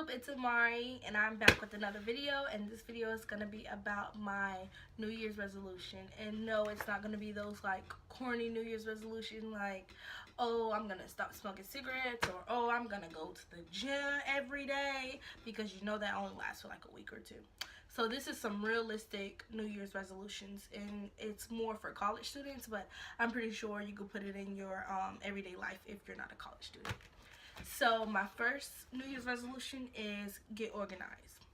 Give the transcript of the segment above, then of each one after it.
YouTube, it's Amari and I'm back with another video, and this video is going to be about my New Year's resolution. And no, it's not going to be those like corny New Year's resolution like, oh, I'm going to stop smoking cigarettes, or oh, I'm going to go to the gym every day, because you know that only lasts for like a week or two. So this is some realistic New Year's resolutions, and it's more for college students, but I'm pretty sure you could put it in your everyday life if you're not a college student. So my first New Year's resolution is get organized.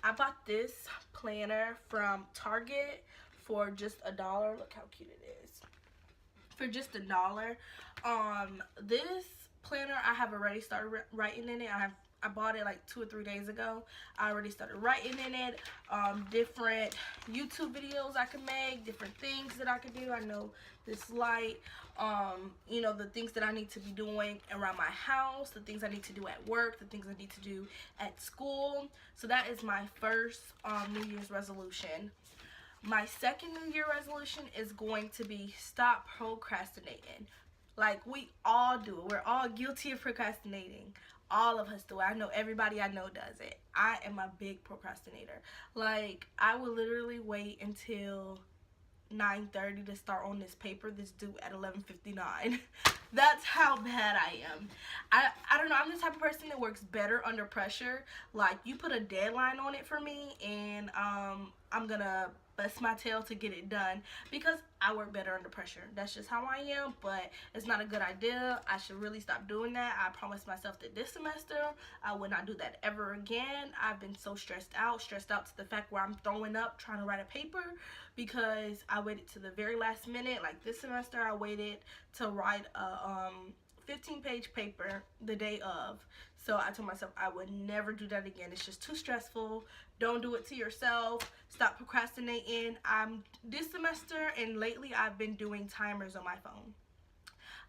I bought this planner from Target for just $1. Look how cute it is. For just $1. This planner I have already started writing in it. I bought it like 2 or 3 days ago. I already started writing in it, different YouTube videos I can make, different things that I could do. I know this light, you know, the things that I need to be doing around my house, the things I need to do at work, the things I need to do at school. So that is my first New Year's resolution. My second New Year resolution is going to be stop procrastinating. Like, we all do it. We're all guilty of procrastinating. All of us do it. I know everybody I know does it. I am a big procrastinator. Like, I will literally wait until 9:30 to start on this paper that's due at 11:59. That's how bad I am. I don't know. I'm the type of person that works better under pressure. Like, you put a deadline on it for me, and I'm gonna bust my tail to get it done, because I work better under pressure. That's just how I am, but it's not a good idea. I should really stop doing that. I promised myself that this semester I would not do that ever again. I've been so stressed out to the fact where I'm throwing up trying to write a paper because I waited to the very last minute. Like this semester, I waited to write a 15-page paper the day of. So I told myself I would never do that again. It's just too stressful. Don't do it to yourself. Stop procrastinating. This semester and lately I've been doing timers on my phone.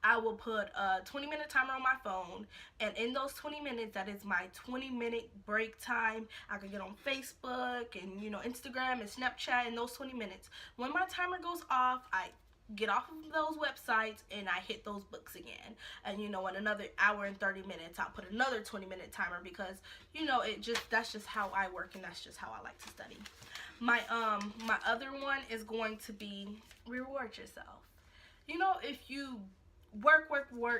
I will put a 20-minute timer on my phone, and in those 20 minutes, that is my 20-minute break time. I can get on Facebook and, you know, Instagram and Snapchat in those 20 minutes. When my timer goes off, I get off of those websites and I hit those books again. And, you know, in another hour and 30 minutes, I'll put another 20-minute timer, because, you know, that's just how I work, and that's just how I like to study. My other one is going to be reward yourself. You know, if you work,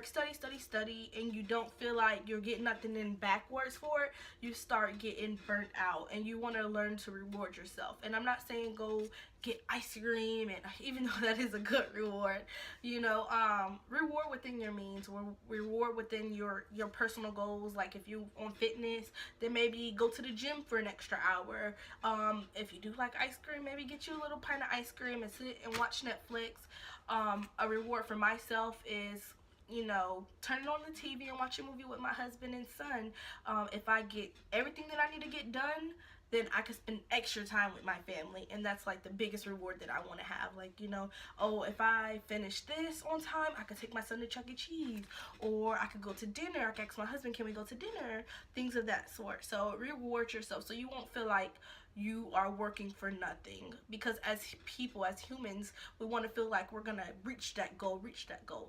study, and you don't feel like you're getting nothing in backwards for it, you start getting burnt out, and you want to learn to reward yourself. And I'm not saying go get ice cream, and even though that is a good reward, you know, reward within your means, or reward within your personal goals. Like if you on fitness, then maybe go to the gym for an extra hour. If you do like ice cream, maybe get you a little pint of ice cream and sit and watch Netflix. A reward for myself is, you know, turning on the TV and watching a movie with my husband and son. If I get everything that I need to get done, then I can spend extra time with my family, and that's like the biggest reward that I want to have. Like, you know, oh, if I finish this on time, I could take my son to Chuck E. Cheese, or I could go to dinner. I could ask my husband, can we go to dinner? Things of that sort. So reward yourself, so you won't feel like you are working for nothing, because as people, as humans, we want to feel like we're gonna reach that goal.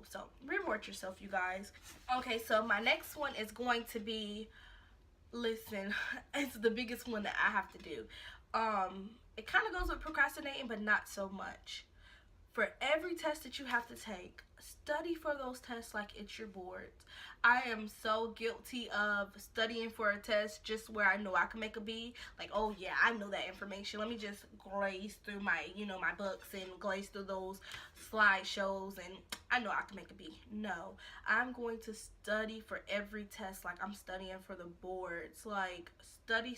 So reward yourself, you guys. Okay, so my next one is going to be, listen, it's the biggest one that I have to do. It kind of goes with procrastinating, but not so much. For every test that you have to take, study for those tests like it's your boards. I am so guilty of studying for a test just where I know I can make a B. Like, oh yeah, I know that information. Let me just glaze through my, you know, my books and glaze through those slideshows, and I know I can make a B. No, I'm going to study for every test like I'm studying for the boards. Like, study.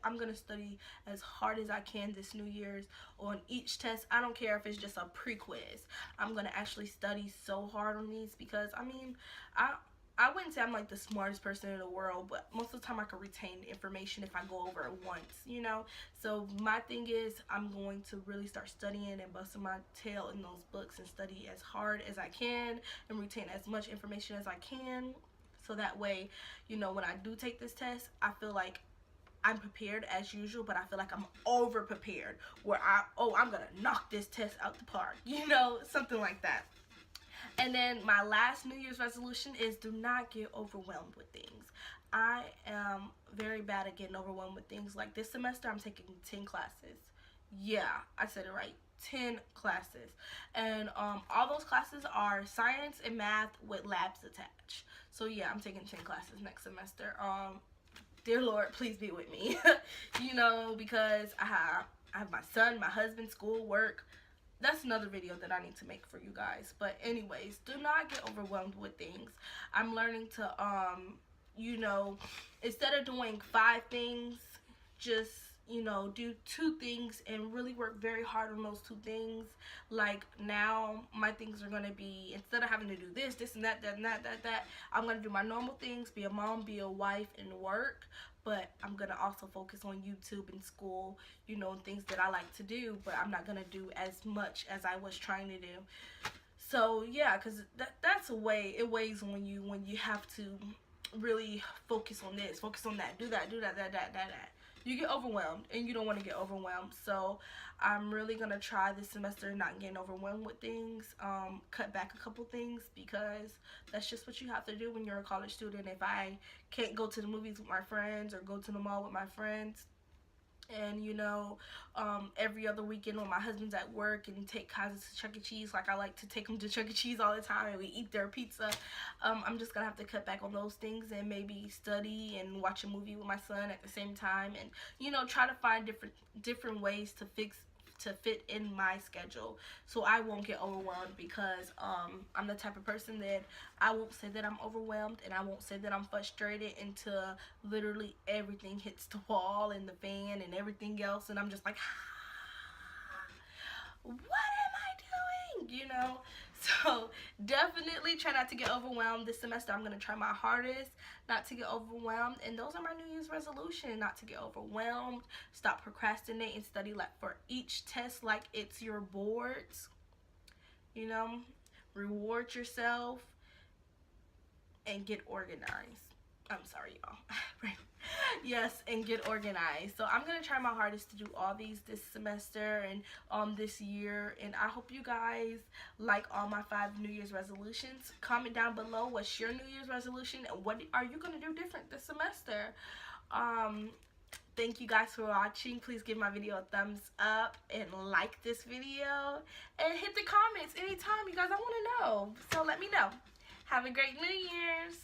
I'm gonna study as hard as I can this New Year's on each test. I don't care if it's just a pre-quiz. I'm gonna actually study so hard on these, because I mean, I wouldn't say I'm like the smartest person in the world, but most of the time I can retain information if I go over it once, you know. So my thing is, I'm going to really start studying and busting my tail in those books and study as hard as I can and retain as much information as I can, so that way, you know, when I do take this test, I feel like I'm prepared as usual, but I feel like I'm over prepared, where I'm gonna knock this test out the park, you know, something like that. And then my last New Year's resolution is do not get overwhelmed with things. I am very bad at getting overwhelmed with things. Like this semester, I'm taking 10 classes. Yeah, I said it right. 10 classes. And all those classes are science and math with labs attached. So yeah, I'm taking 10 classes next semester. Dear Lord, please be with me. You know, because I have my son, my husband, school, work. That's another video that I need to make for you guys. But anyways, do not get overwhelmed with things. I'm learning to you know, instead of doing 5 things, just, you know, do 2 things and really work very hard on those 2 things. Like now my things are going to be, instead of having to do this and that, I'm going to do my normal things, be a mom, be a wife, and work. But I'm going to also focus on YouTube and school, you know, things that I like to do, but I'm not going to do as much as I was trying to do. So yeah, because that's a way, it weighs on you when you have to really focus on this, focus on that, do that, that. You get overwhelmed, and you don't want to get overwhelmed. So I'm really going to try this semester not getting overwhelmed with things, cut back a couple things, because that's just what you have to do when you're a college student. If I can't go to the movies with my friends or go to the mall with my friends, and you know, every other weekend when my husband's at work and take cousins to Chuck E. Cheese, like I like to take them to Chuck E. Cheese all the time and we eat their pizza, I'm just gonna have to cut back on those things and maybe study and watch a movie with my son at the same time, and you know, try to find different ways to fit in my schedule so I won't get overwhelmed, because I'm the type of person that I won't say that I'm overwhelmed and I won't say that I'm frustrated until literally everything hits the wall and the fan and everything else, and I'm just like, what am I doing? You know? So definitely try not to get overwhelmed this semester. I'm going to try my hardest not to get overwhelmed, and those are my New Year's resolution: not to get overwhelmed, stop procrastinating, study like for each test like it's your boards, you know, reward yourself, and get organized. I'm sorry, y'all. Yes, and get organized. So I'm gonna try my hardest to do all these this semester and this year, and I hope you guys like all my 5 New Year's resolutions. Comment down below what's your New Year's resolution and what are you gonna do different this semester. Thank you guys for watching. Please give my video a thumbs up and like this video and hit the comments anytime, you guys. I want to know, so let me know. Have a great New Year's.